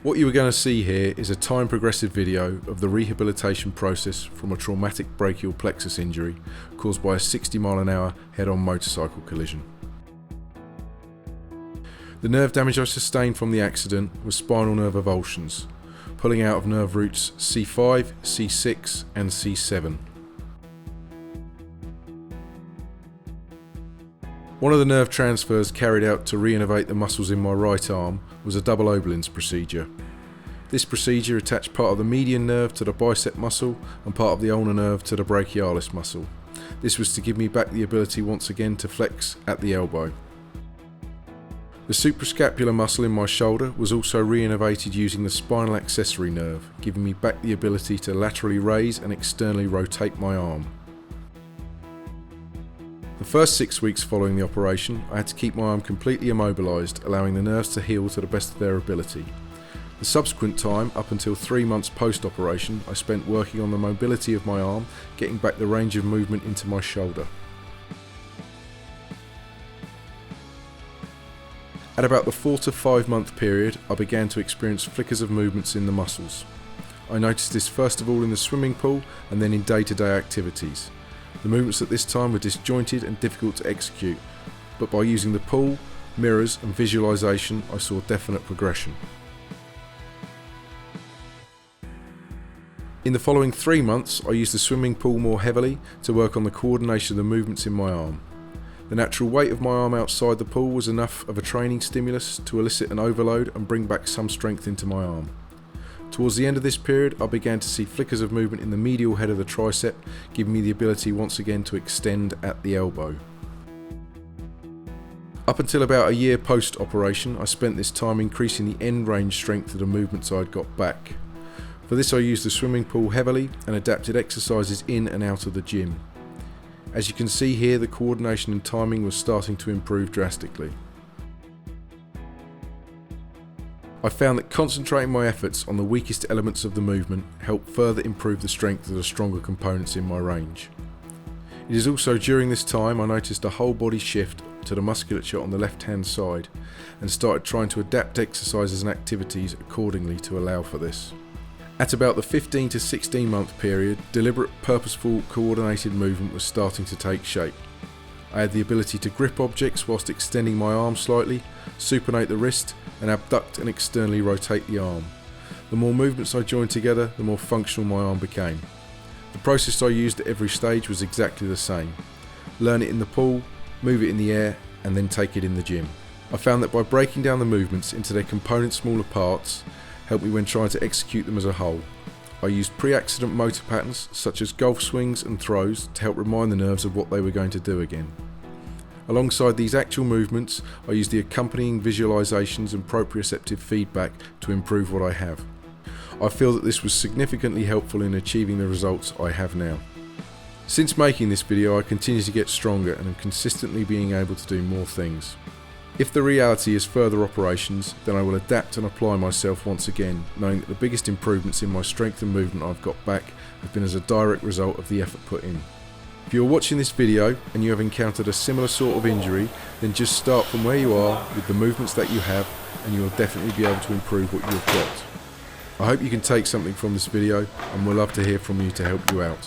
What you are going to see here is a time progressive video of the rehabilitation process from a traumatic brachial plexus injury caused by a 60-mile-an-hour head-on motorcycle collision. The nerve damage I sustained from the accident was spinal nerve avulsions, pulling out of nerve roots C5, C6 and C7. One of the nerve transfers carried out to reinnervate the muscles in my right arm was a double avulsions procedure. This procedure attached part of the median nerve to the bicep muscle and part of the ulnar nerve to the brachialis muscle. This was to give me back the ability once again to flex at the elbow. The suprascapular muscle in my shoulder was also reinnervated using the spinal accessory nerve, giving me back the ability to laterally raise and externally rotate my arm. The first 6 weeks following the operation, I had to keep my arm completely immobilised, allowing the nerves to heal to the best of their ability. The subsequent time, up until 3 months post-operation, I spent working on the mobility of my arm, getting back the range of movement into my shoulder. At about the 4 to 5 month period, I began to experience flickers of movements in the muscles. I noticed this first of all in the swimming pool and then in day-to-day activities. The movements at this time were disjointed and difficult to execute, but by using the pool, mirrors and visualisation I saw definite progression. In the following 3 months I used the swimming pool more heavily to work on the coordination of the movements in my arm. The natural weight of my arm outside the pool was enough of a training stimulus to elicit an overload and bring back some strength into my arm. Towards the end of this period, I began to see flickers of movement in the medial head of the tricep, giving me the ability once again to extend at the elbow. Up until about a year post-operation, I spent this time increasing the end range strength of the movements I had got back. For this I used the swimming pool heavily and adapted exercises in and out of the gym. As you can see here, the coordination and timing was starting to improve drastically. I found that concentrating my efforts on the weakest elements of the movement helped further improve the strength of the stronger components in my range. It is also during this time I noticed a whole body shift to the musculature on the left hand side and started trying to adapt exercises and activities accordingly to allow for this. At about the 15 to 16 month period, deliberate, purposeful, coordinated movement was starting to take shape. I had the ability to grip objects whilst extending my arm slightly, supinate the wrist, and abduct and externally rotate the arm. The more movements I joined together, the more functional my arm became. The process I used at every stage was exactly the same. Learn it in the pool, move it in the air, and then take it in the gym. I found that by breaking down the movements into their component smaller parts, helped me when trying to execute them as a whole. I used pre-accident motor patterns such as golf swings and throws to help remind the nerves of what they were going to do again. Alongside these actual movements, I used the accompanying visualizations and proprioceptive feedback to improve what I have. I feel that this was significantly helpful in achieving the results I have now. Since making this video, I continue to get stronger and am consistently being able to do more things. If the reality is further operations, then I will adapt and apply myself once again, knowing that the biggest improvements in my strength and movement I've got back have been as a direct result of the effort put in. If you are watching this video and you have encountered a similar sort of injury, then just start from where you are with the movements that you have and you will definitely be able to improve what you have got. I hope you can take something from this video and we'll love to hear from you to help you out.